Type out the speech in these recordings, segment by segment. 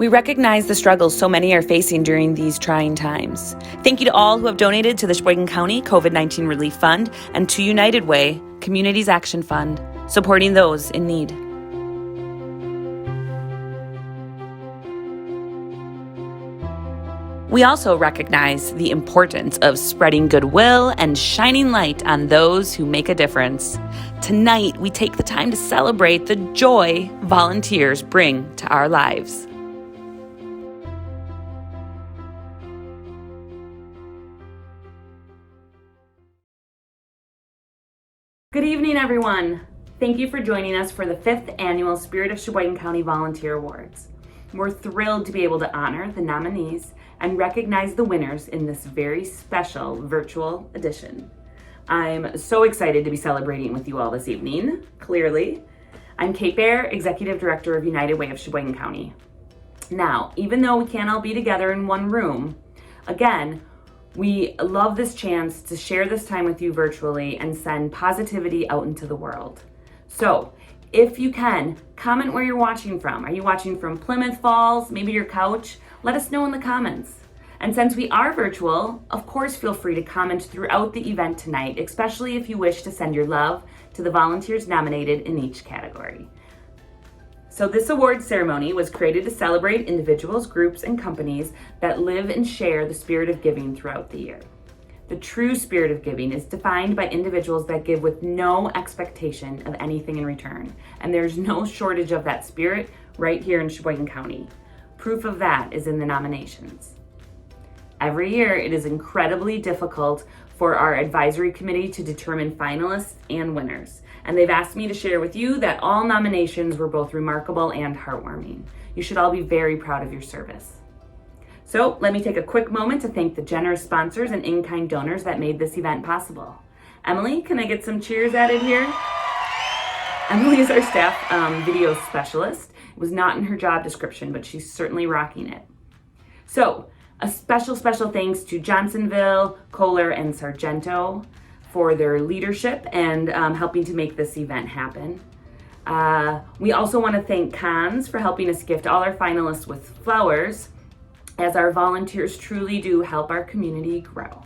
We recognize the struggles so many are facing during these trying times. Thank you to all who have donated to the Sheboygan County COVID-19 Relief Fund and to United Way, Communities Action Fund, supporting those in need. We also recognize the importance of spreading goodwill and shining light on those who make a difference. Tonight, we take the time to celebrate the joy volunteers bring to our lives. Good evening, everyone. Thank you for joining us for the 5th Annual Spirit of Sheboygan County Volunteer Awards. We're thrilled to be able to honor the nominees and recognize the winners in this very special virtual edition. I'm so excited to be celebrating with you all this evening, clearly. I'm Kate Baer, Executive Director of United Way of Sheboygan County. Now, even though we can't all be together in one room, again, we love this chance to share this time with you virtually and send positivity out into the world. So, if you can, comment where you're watching from. Are you watching from Plymouth Falls, maybe your couch? Let us know in the comments. And since we are virtual, of course, feel free to comment throughout the event tonight, especially if you wish to send your love to the volunteers nominated in each category. So this award ceremony was created to celebrate individuals, groups, and companies that live and share the spirit of giving throughout the year. The true spirit of giving is defined by individuals that give with no expectation of anything in return. And there's no shortage of that spirit right here in Sheboygan County. Proof of that is in the nominations. Every year, it is incredibly difficult for our advisory committee to determine finalists and winners. And they've asked me to share with you that all nominations were both remarkable and heartwarming. You should all be very proud of your service. So let me take a quick moment to thank the generous sponsors and in-kind donors that made this event possible. Emily, can I get some cheers added here? Emily is our staff video specialist. It was not in her job description, but she's certainly rocking it. So a special thanks to Johnsonville, Kohler, and Sargento for their leadership and helping to make this event happen. We also want to thank Cons for helping us gift all our finalists with flowers, as our volunteers truly do help our community grow.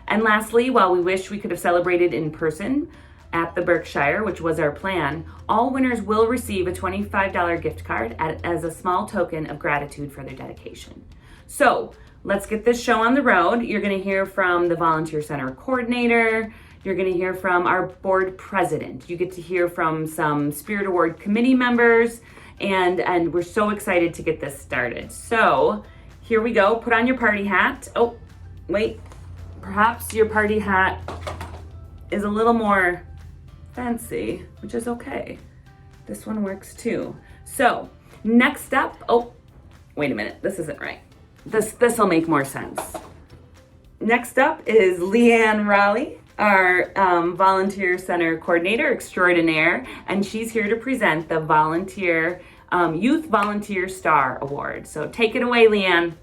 And lastly, while we wish we could have celebrated in person at the Berkshire, which was our plan, all winners will receive a $25 gift card as a small token of gratitude for their dedication. So let's get this show on the road. You're going to hear from the Volunteer Center coordinator. You're going to hear from our board president. You get to hear from some Spirit Award committee members, and we're so excited to get this started. So here we go. Put on your party hat. Oh, wait. Perhaps your party hat is a little more fancy, which is okay. This one works too. So next up, oh, wait a minute. This isn't right. This will make more sense. Next up is Anne Raleigh, our Volunteer Center Coordinator Extraordinaire, and she's here to present the Youth Volunteer Star Award. So take it away, Leanne.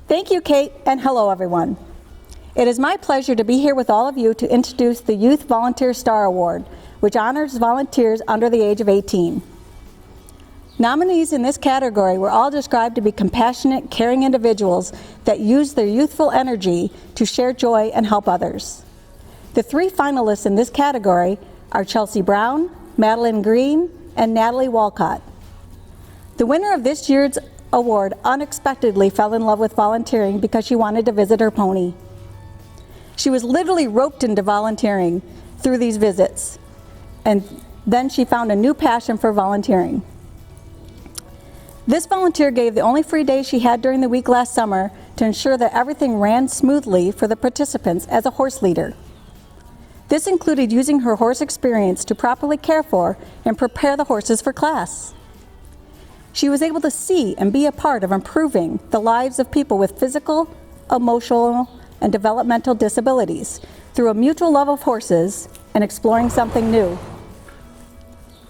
Thank you, Kate, and hello, everyone. It is my pleasure to be here with all of you to introduce the Youth Volunteer Star Award, which honors volunteers under the age of 18. Nominees in this category were all described to be compassionate, caring individuals that use their youthful energy to share joy and help others. The 3 finalists in this category are Chelsea Brown, Maddie Green, and Natalie Walcott. The winner of this year's award unexpectedly fell in love with volunteering because she wanted to visit her pony. She was literally roped into volunteering through these visits, and then she found a new passion for volunteering. This volunteer gave the only free day she had during the week last summer to ensure that everything ran smoothly for the participants as a horse leader. This included using her horse experience to properly care for and prepare the horses for class. She was able to see and be a part of improving the lives of people with physical, emotional, and developmental disabilities through a mutual love of horses and exploring something new.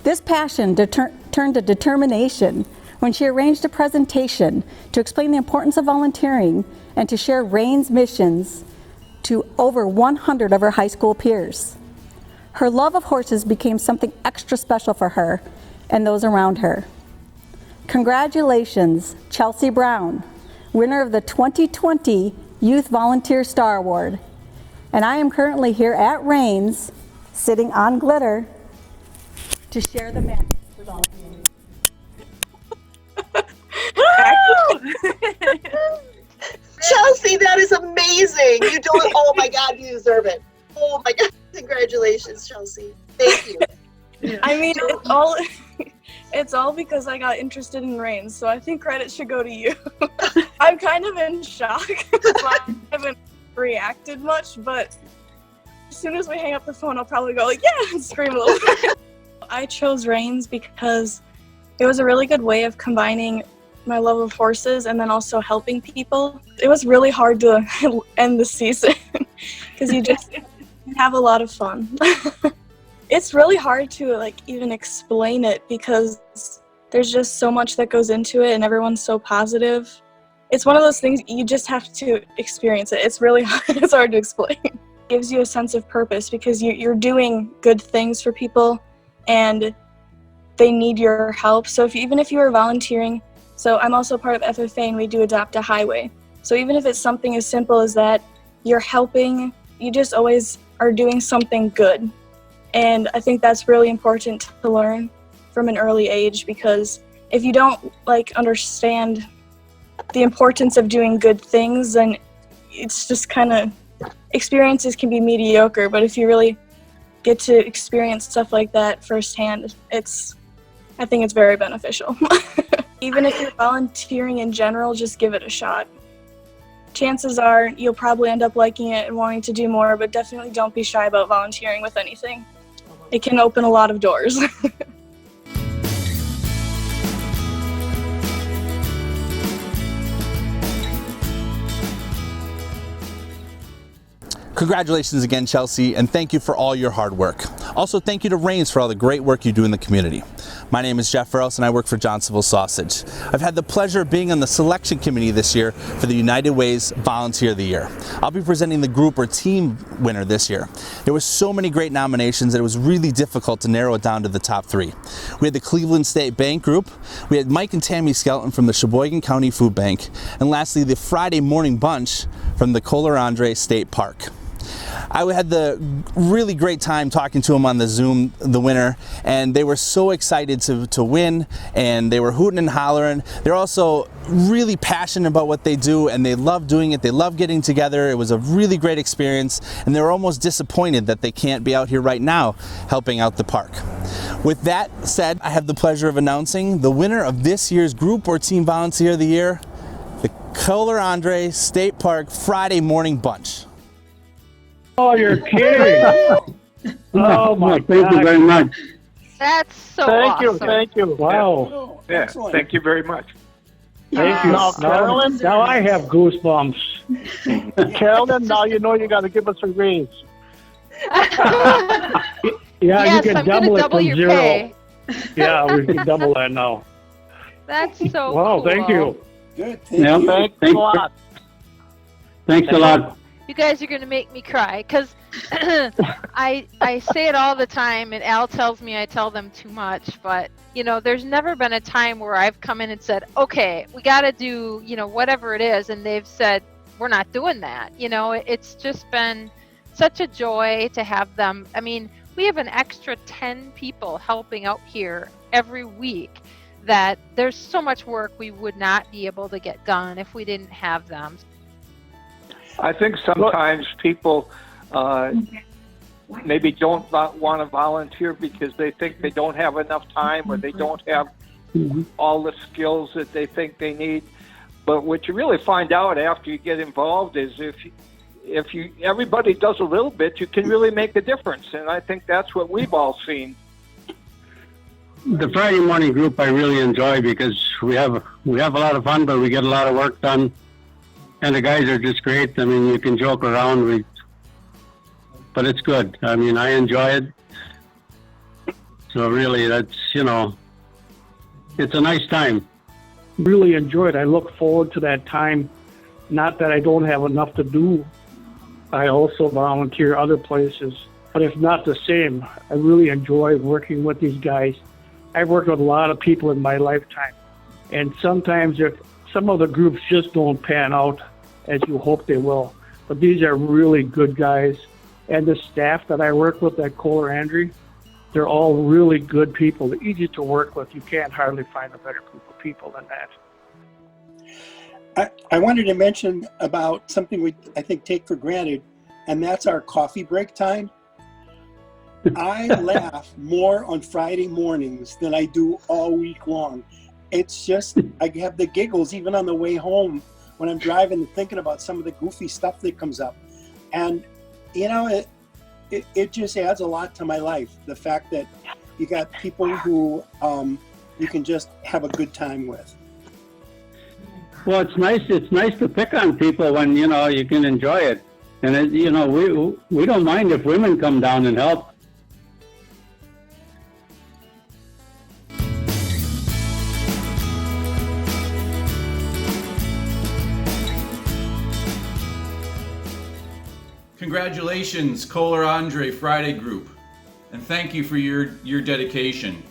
This passion turned to determination when she arranged a presentation to explain the importance of volunteering and to share RAIN's missions to over 100 of her high school peers. Her love of horses became something extra special for her and those around her. Congratulations, Chelsea Brown, winner of the 2020 Youth Volunteer Star Award. And I am currently here at RAIN's, sitting on glitter, to share the message with all of you. Chelsea, that is amazing. You do it. Oh my God, you deserve it. Oh my God, congratulations, Chelsea. Thank you. Yeah. I mean, it's all because I got interested in RAIN, so I think credit should go to you. I'm kind of in shock. I haven't reacted much, but as soon as we hang up the phone, I'll probably go like, yeah, and scream a little bit. I chose RAINs because it was a really good way of combining my love of horses and then also helping people. It was really hard to end the season because you just have a lot of fun. It's really hard to like even explain it because there's just so much that goes into it and everyone's so positive. It's one of those things you just have to experience it. It's really hard, it's hard to explain. It gives you a sense of purpose because you're doing good things for people and they need your help. So even if you are volunteering, so I'm also part of FFA and we do Adopt a Highway. So even if it's something as simple as that, you're helping, you just always are doing something good. And I think that's really important to learn from an early age because if you don't like understand the importance of doing good things, then it's just kind of, experiences can be mediocre, but if you really get to experience stuff like that firsthand, I think it's very beneficial. Even if you're volunteering in general, just give it a shot. Chances are you'll probably end up liking it and wanting to do more, but definitely don't be shy about volunteering with anything. It can open a lot of doors. Congratulations again, Chelsea, and thank you for all your hard work. Also, thank you to RAINs for all the great work you do in the community. My name is Jeff Farrells, and I work for Johnsonville Sausage. I've had the pleasure of being on the selection committee this year for the United Way's Volunteer of the Year. I'll be presenting the group or team winner this year. There were so many great nominations that it was really difficult to narrow it down to the top 3. We had the Cleveland State Bank Group, we had Mike and Tammy Skelton from the Sheboygan County Food Bank, and lastly, the Friday Morning Bunch from the Kohler Andre State Park. I had the really great time talking to them on the Zoom, the winner, and they were so excited to win, and they were hooting and hollering. They're also really passionate about what they do, and they love doing it. They love getting together. It was a really great experience, and they were almost disappointed that they can't be out here right now helping out the park. With that said, I have the pleasure of announcing the winner of this year's Group or Team Volunteer of the Year, the Kohler Andre State Park Friday Morning Bunch. Oh, you're kidding. Oh, my God. Thank you very much. That's so awesome. Thank you. Wow. Yeah, Excellent. thank you very much. Thank you. Now I have goosebumps. Carolyn, now you know you got to give us a raise. Yes, you can I'm gonna double it double from your 0. pay. Yeah, we can double that now. That's so Wow, cool. thank you. Good. Yeah, Thanks a lot. Thanks a lot. You guys are gonna make me cry because I say it all the time, and Al tells me I tell them too much. But you know, there's never been a time where I've come in and said, "Okay, we got to do whatever it is," and they've said, "We're not doing that." It's just been such a joy to have them. I mean, we have an extra 10 people helping out here every week. That there's so much work we would not be able to get done if we didn't have them. I think sometimes people maybe don't want to volunteer because they think they don't have enough time or they don't have all the skills that they think they need. But what you really find out after you get involved is if everybody does a little bit, you can really make a difference. And I think that's what we've all seen. The Friday morning group I really enjoy because we have a lot of fun, but we get a lot of work done. And the guys are just great. I mean, you can joke around, but it's good. I mean, I enjoy it. So really, that's, it's a nice time. really enjoy it. I look forward to that time. Not that I don't have enough to do. I also volunteer other places, but it's not the same. I really enjoy working with these guys. I've worked with a lot of people in my lifetime, and sometimes if some of the groups just don't pan out as you hope they will. But these are really good guys, and the staff that I work with at Kohler Andrew, they're all really good people. They're easy to work with. You can't hardly find a better group of people than that. I wanted to mention about something we, I think, take for granted, and that's our coffee break time. I laugh more on Friday mornings than I do all week long. It's just, I have the giggles even on the way home when I'm driving and thinking about some of the goofy stuff that comes up. And, you know, it just adds a lot to my life. The fact that you got people who you can just have a good time with. Well, it's nice to pick on people when, you know, you can enjoy it. And, you know, we don't mind if women come down and help. Congratulations, Kohler Andre Friday Group, and thank you for your dedication.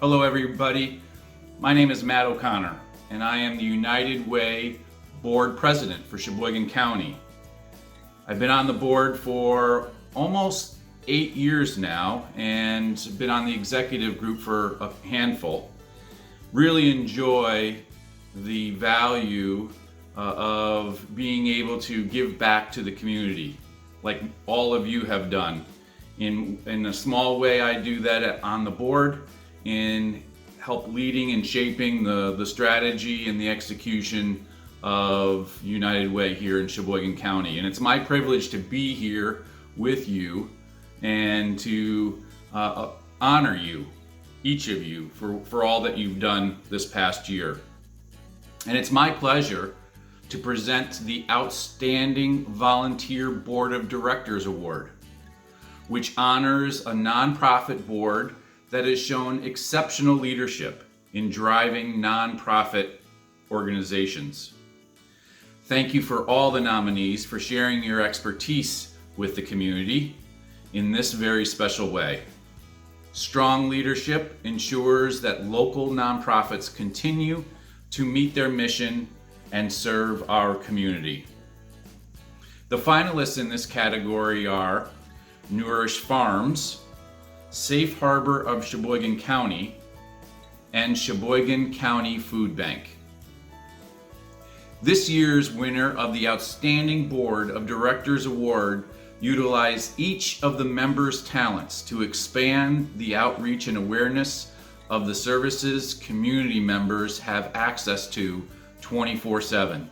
Hello everybody, my name is Matt O'Connor, and I am the United Way Board President for Sheboygan County. I've been on the board for almost 8 years now, and been on the executive group for a handful. Really enjoy the value of being able to give back to the community, like all of you have done. In a small way, I do that on the board, in help leading and shaping the strategy and the execution of United Way here in Sheboygan County. And it's my privilege to be here with you and to honor you, each of you, for all that you've done this past year. And it's my pleasure to present the Outstanding Volunteer Board of Directors Award, which honors a nonprofit board that has shown exceptional leadership in driving nonprofit organizations. Thank you for all the nominees for sharing your expertise with the community in this very special way. Strong leadership ensures that local nonprofits continue to meet their mission and serve our community. The finalists in this category are Nourish Farms, Safe Harbor of Sheboygan County, and Sheboygan County Food Bank. This year's winner of the Outstanding Board of Directors Award utilized each of the members' talents to expand the outreach and awareness of the services community members have access to 24/7.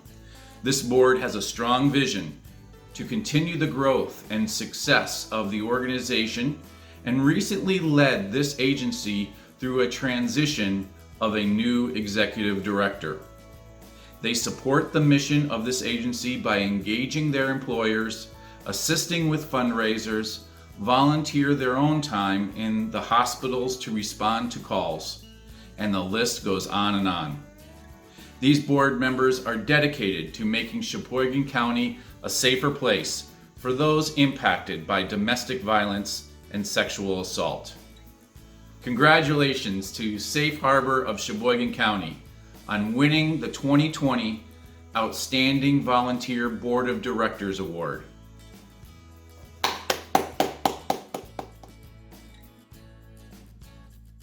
This board has a strong vision to continue the growth and success of the organization, and recently led this agency through a transition of a new executive director. They support the mission of this agency by engaging their employers, assisting with fundraisers, volunteer their own time in the hospitals to respond to calls, and the list goes on and on. These board members are dedicated to making Sheboygan County a safer place for those impacted by domestic violence and sexual assault. Congratulations to Safe Harbor of Sheboygan County on winning the 2020 Outstanding Volunteer Board of Directors Award.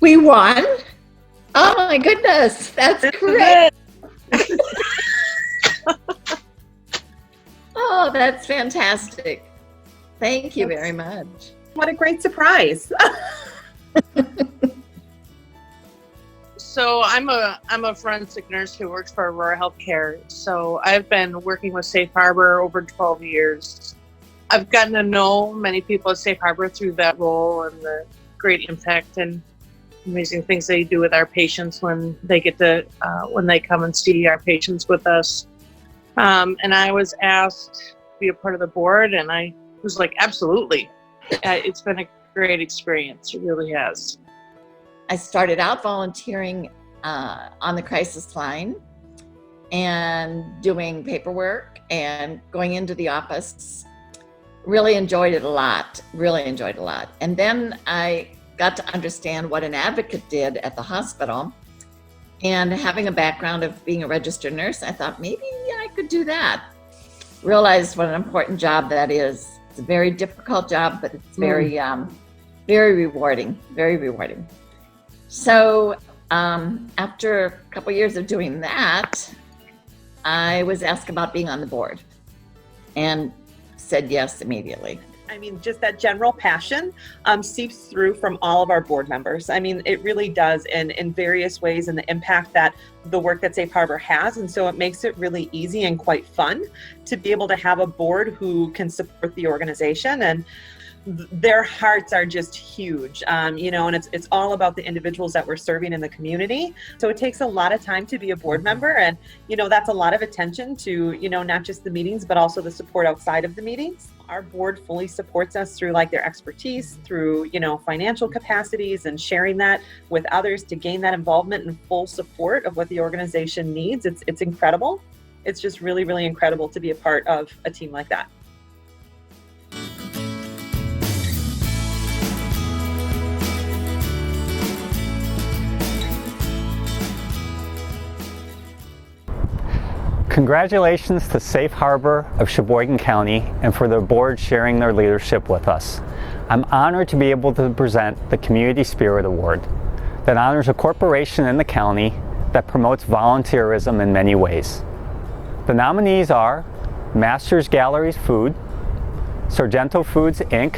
We won? Oh my goodness, that's great. Oh, that's fantastic. Thank you very much. What a great surprise. So I'm a forensic nurse who works for Aurora Healthcare. So I've been working with Safe Harbor over 12 years. I've gotten to know many people at Safe Harbor through that role and the great impact and amazing things they do with our patients when they get to when they come and see our patients with us. And I was asked to be a part of the board, and I was like, absolutely. It's been a great experience. It really has. I started out volunteering on the crisis line and doing paperwork and going into the office. Really enjoyed it a lot, And then I got to understand what an advocate did at the hospital. And having a background of being a registered nurse, I thought maybe I could do that. Realized what an important job that is. It's a very difficult job, but it's very rewarding, very rewarding. So after a couple years of doing that, I was asked about being on the board and said yes immediately. I mean, just that general passion seeps through from all of our board members. I mean, it really does in various ways, and the impact that the work that Safe Harbor has. And so it makes it really easy and quite fun to be able to have a board who can support the organization, and their hearts are just huge, and it's all about the individuals that we're serving in the community. So it takes a lot of time to be a board member, and that's a lot of attention to not just the meetings, but also the support outside of the meetings. Our board fully supports us through their expertise, through financial capacities, and sharing that with others to gain that involvement and full support of what the organization needs. It's incredible. It's just really, really incredible to be a part of a team like that. Congratulations to Safe Harbor of Sheboygan County and for their board sharing their leadership with us. I'm honored to be able to present the Community Spirit Award that honors a corporation in the county that promotes volunteerism in many ways. The nominees are Masters Galleries Food, Sargento Foods Inc.,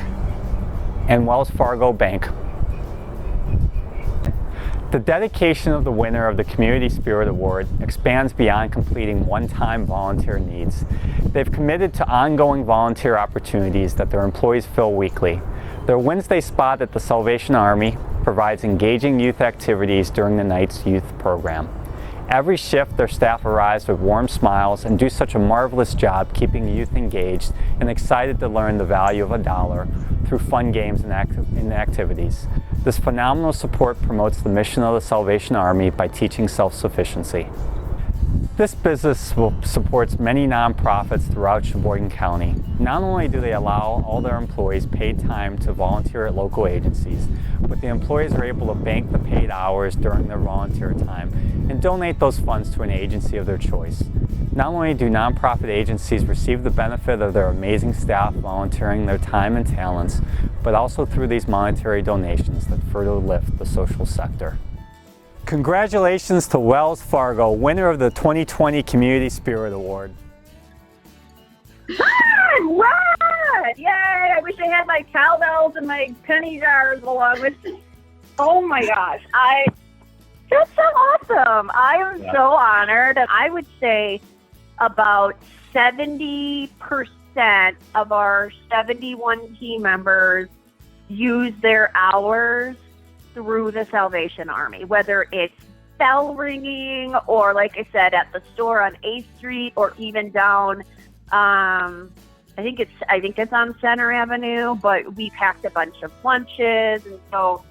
and Wells Fargo Bank. The dedication of the winner of the Community Spirit Award expands beyond completing one-time volunteer needs. They've committed to ongoing volunteer opportunities that their employees fill weekly. Their Wednesday spot at the Salvation Army provides engaging youth activities during the night's youth program. Every shift, their staff arrives with warm smiles and do such a marvelous job keeping youth engaged and excited to learn the value of a dollar through fun games and activities. This phenomenal support promotes the mission of the Salvation Army by teaching self-sufficiency. This business supports many nonprofits throughout Sheboygan County. Not only do they allow all their employees paid time to volunteer at local agencies, but the employees are able to bank the paid hours during their volunteer time and donate those funds to an agency of their choice. Not only do nonprofit agencies receive the benefit of their amazing staff volunteering their time and talents, but also through these monetary donations that further lift the social sector. Congratulations to Wells Fargo, winner of the 2020 Community Spirit Award. Run! Yay! I wish I had my cowbells and my penny jars along with. Oh my gosh! That's so awesome! I am so honored. I would say about 70% of our 71 team members use their hours through the Salvation Army, whether it's bell ringing or, like I said, at the store on 8th Street or even down, I think it's on Center Avenue, but we packed a bunch of lunches, and so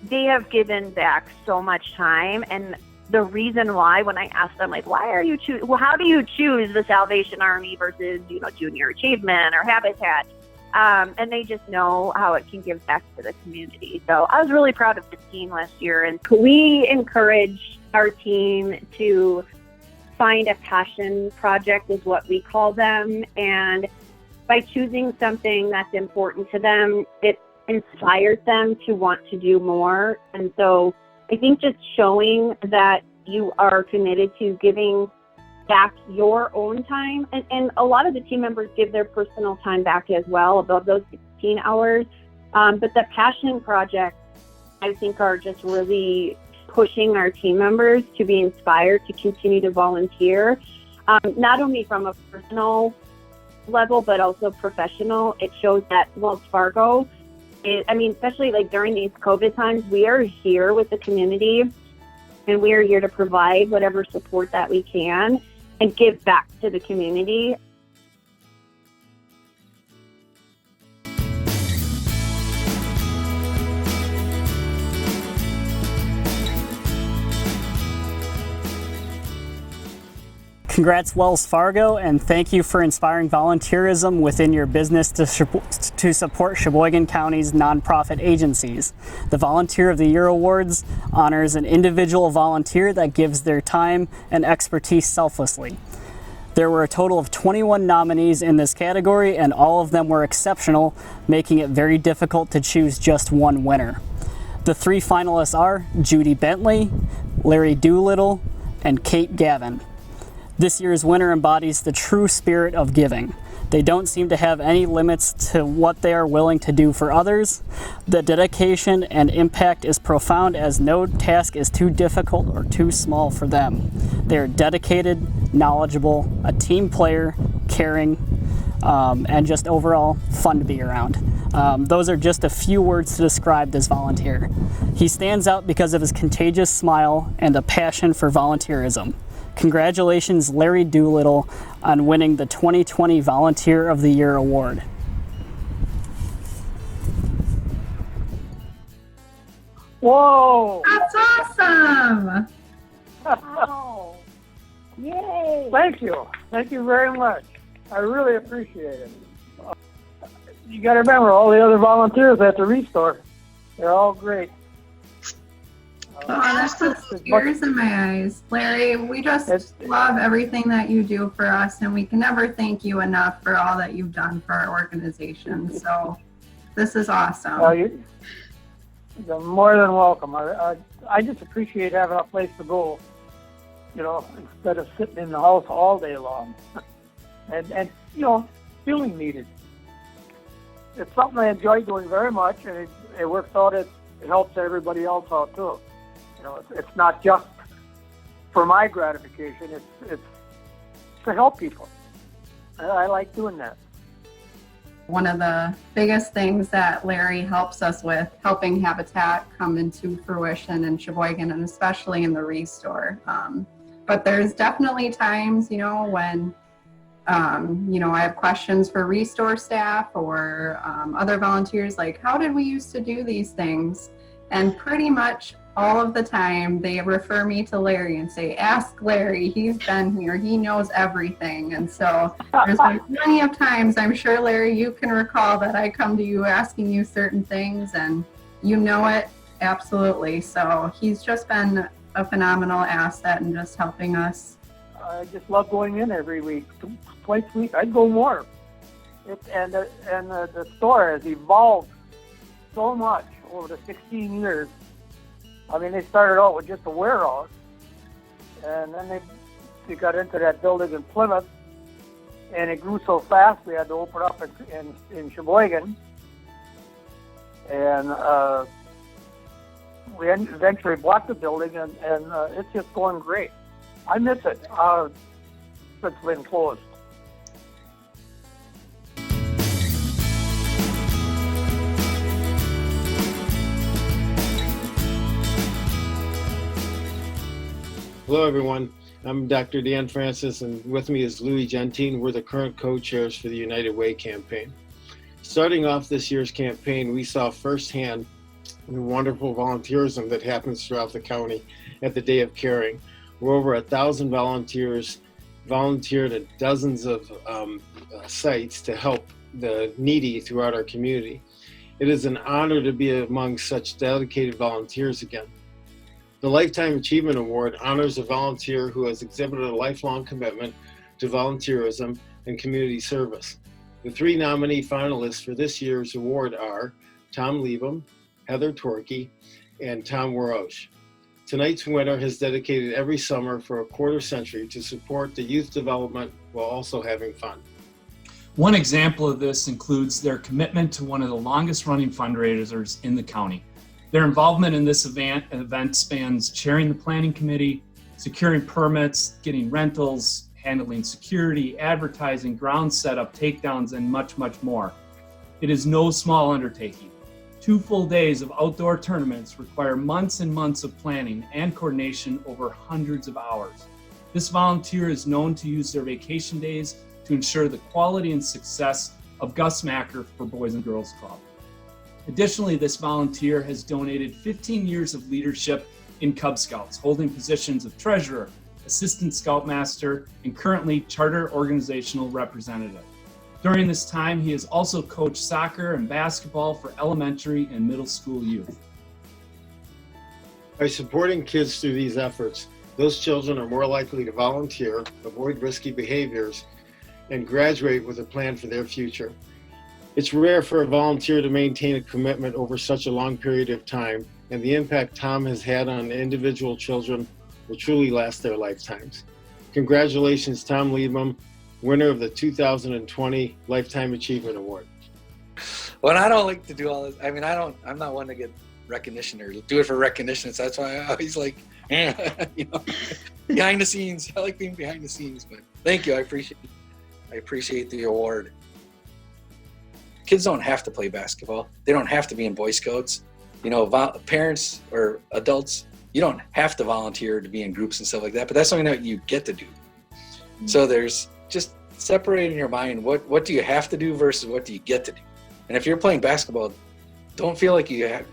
they have given back so much time. And the reason why, when I asked them, why are you how do you choose the Salvation Army versus, Junior Achievement or Habitat? And they just know how it can give back to the community. So I was really proud of the team last year. And we encourage our team to find a passion project, is what we call them. And by choosing something that's important to them, it inspires them to want to do more. And so I think just showing that you are committed to giving back your own time, and a lot of the team members give their personal time back as well, above those 16 hours. But the passion projects, I think, are just really pushing our team members to be inspired to continue to volunteer, not only from a personal level, but also professional. It shows that Wells Fargo, especially during these COVID times, we are here with the community, and we are here to provide whatever support that we can and give back to the community. Congrats, Wells Fargo, and thank you for inspiring volunteerism within your business to support Sheboygan County's nonprofit agencies. The Volunteer of the Year Awards honors an individual volunteer that gives their time and expertise selflessly. There were a total of 21 nominees in this category, and all of them were exceptional, making it very difficult to choose just one winner. The 3 finalists are Judy Bentley, Larry Doolittle, and Kate Gavin. This year's winner embodies the true spirit of giving. They don't seem to have any limits to what they are willing to do for others. The dedication and impact is profound, as no task is too difficult or too small for them. They are dedicated, knowledgeable, a team player, caring, and just overall fun to be around. Those are just a few words to describe this volunteer. He stands out because of his contagious smile and a passion for volunteerism. Congratulations, Larry Doolittle, on winning the 2020 Volunteer of the Year Award. Whoa! That's awesome! Wow. Yay! Thank you. Thank you very much. I really appreciate it. You got to remember all the other volunteers at the Restore. They're all great. Oh, there's some tears in my eyes. Larry, we just love everything that you do for us, and we can never thank you enough for all that you've done for our organization. So this is awesome. You're more than welcome. I just appreciate having a place to go, instead of sitting in the house all day long and feeling needed. It's something I enjoy doing very much, and it works out. It helps everybody else out too. It's not just for my gratification. It's to help people. I like doing that. One of the biggest things that Larry helps us with, helping Habitat come into fruition in Sheboygan, and especially in the Restore. But there's definitely times, when I have questions for Restore staff or other volunteers, like, how did we used to do these things? And pretty much all of the time, they refer me to Larry and say, ask Larry, he's been here, he knows everything. And so there's been plenty of times, I'm sure, Larry, you can recall that I come to you asking you certain things, and you know it, absolutely. So he's just been a phenomenal asset in just helping us. I just love going in every week, twice a week. I'd go more. The store has evolved so much over the 16 years. I mean, they started out with just a warehouse, and then they got into that building in Plymouth, and it grew so fast we had to open up in Sheboygan, and we eventually bought the building, and it's just going great. I miss it since it's been closed. Hello, everyone. I'm Dr. Dan Francis, and with me is Louis Gentine. We're the current co-chairs for the United Way campaign. Starting off this year's campaign, we saw firsthand the wonderful volunteerism that happens throughout the county at the Day of Caring, where over 1,000 volunteers volunteered at dozens of sites to help the needy throughout our community. It is an honor to be among such dedicated volunteers again. The Lifetime Achievement Award honors a volunteer who has exhibited a lifelong commitment to volunteerism and community service. The 3 nominee finalists for this year's award are Tom Liebem, Heather Torkey, and Tom Warosh. Tonight's winner has dedicated every summer for a quarter century to support the youth development while also having fun. One example of this includes their commitment to one of the longest running fundraisers in the county. Their involvement in this event spans chairing the planning committee, securing permits, getting rentals, handling security, advertising, ground setup, takedowns, and much, much more. It is no small undertaking. 2 full days of outdoor tournaments require months and months of planning and coordination over hundreds of hours. This volunteer is known to use their vacation days to ensure the quality and success of Gus Macker for Boys and Girls Club. Additionally, this volunteer has donated 15 years of leadership in Cub Scouts, holding positions of treasurer, Assistant Scoutmaster, and currently Charter Organizational Representative. During this time, he has also coached soccer and basketball for elementary and middle school youth. By supporting kids through these efforts, those children are more likely to volunteer, avoid risky behaviors, and graduate with a plan for their future. It's rare for a volunteer to maintain a commitment over such a long period of time, and the impact Tom has had on individual children will truly last their lifetimes. Congratulations, Tom Liebman, winner of the 2020 Lifetime Achievement Award. Well, I don't like to do all this. I mean, I'm not one to get recognition or do it for recognition. So that's why I always like, you know, behind the scenes. I like being behind the scenes, but thank you. I appreciate the award. Kids don't have to play basketball. They don't have to be in Boy Scouts. You know, parents or adults, you don't have to volunteer to be in groups and stuff like that, but that's something that you get to do. Mm-hmm. So there's just separating your mind. What do you have to do versus what do you get to do? And if you're playing basketball, don't feel like you have,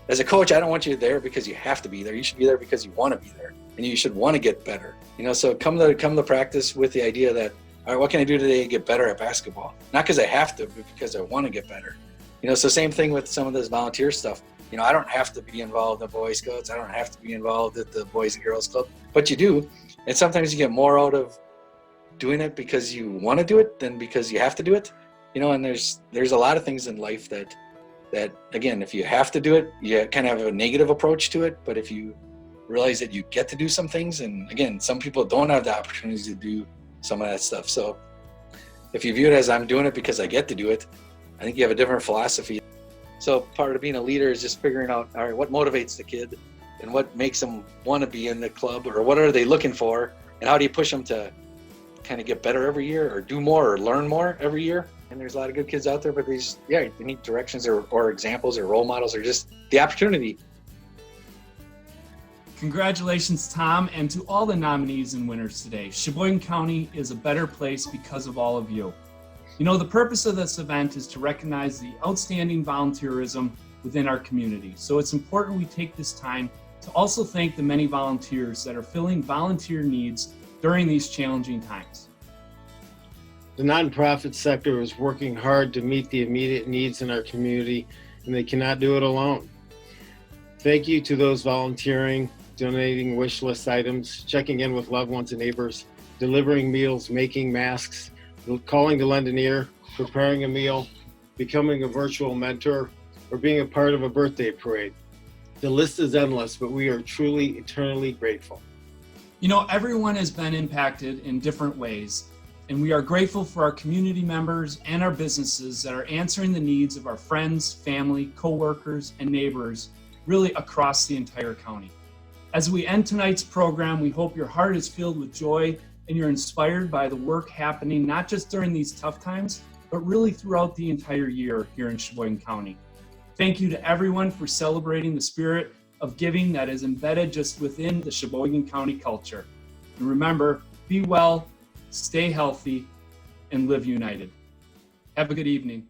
as a coach, I don't want you there because you have to be there. You should be there because you want to be there, and you should want to get better. You know, so come to practice with the idea that, all right, what can I do today to get better at basketball? Not because I have to, but because I want to get better. You know, so same thing with some of this volunteer stuff. You know, I don't have to be involved in the Boy Scouts. I don't have to be involved at the Boys and Girls Club, but you do. And sometimes you get more out of doing it because you want to do it than because you have to do it. You know, and there's a lot of things in life that again, if you have to do it, you kind of have a negative approach to it. But if you realize that you get to do some things, and again, some people don't have the opportunity to do some of that stuff. So if you view it as I'm doing it because I get to do it, I think you have a different philosophy. So part of being a leader is just figuring out, all right, what motivates the kid and what makes them want to be in the club, or what are they looking for, and how do you push them to kind of get better every year or do more or learn more every year. And there's a lot of good kids out there, but they need directions or examples or role models or just the opportunity. Congratulations, Tom, and to all the nominees and winners today. Sheboygan County is a better place because of all of you. You know, the purpose of this event is to recognize the outstanding volunteerism within our community. So it's important we take this time to also thank the many volunteers that are filling volunteer needs during these challenging times. The nonprofit sector is working hard to meet the immediate needs in our community, and they cannot do it alone. Thank you to those volunteering, donating wish list items, checking in with loved ones and neighbors, delivering meals, making masks, calling to lend an ear, preparing a meal, becoming a virtual mentor, or being a part of a birthday parade. The list is endless, but we are truly eternally grateful. You know, everyone has been impacted in different ways, and we are grateful for our community members and our businesses that are answering the needs of our friends, family, coworkers, and neighbors, really across the entire county. As we end tonight's program, we hope your heart is filled with joy and you're inspired by the work happening, not just during these tough times, but really throughout the entire year here in Sheboygan County. Thank you to everyone for celebrating the spirit of giving that is embedded just within the Sheboygan County culture. And remember, be well, stay healthy, and live united. Have a good evening.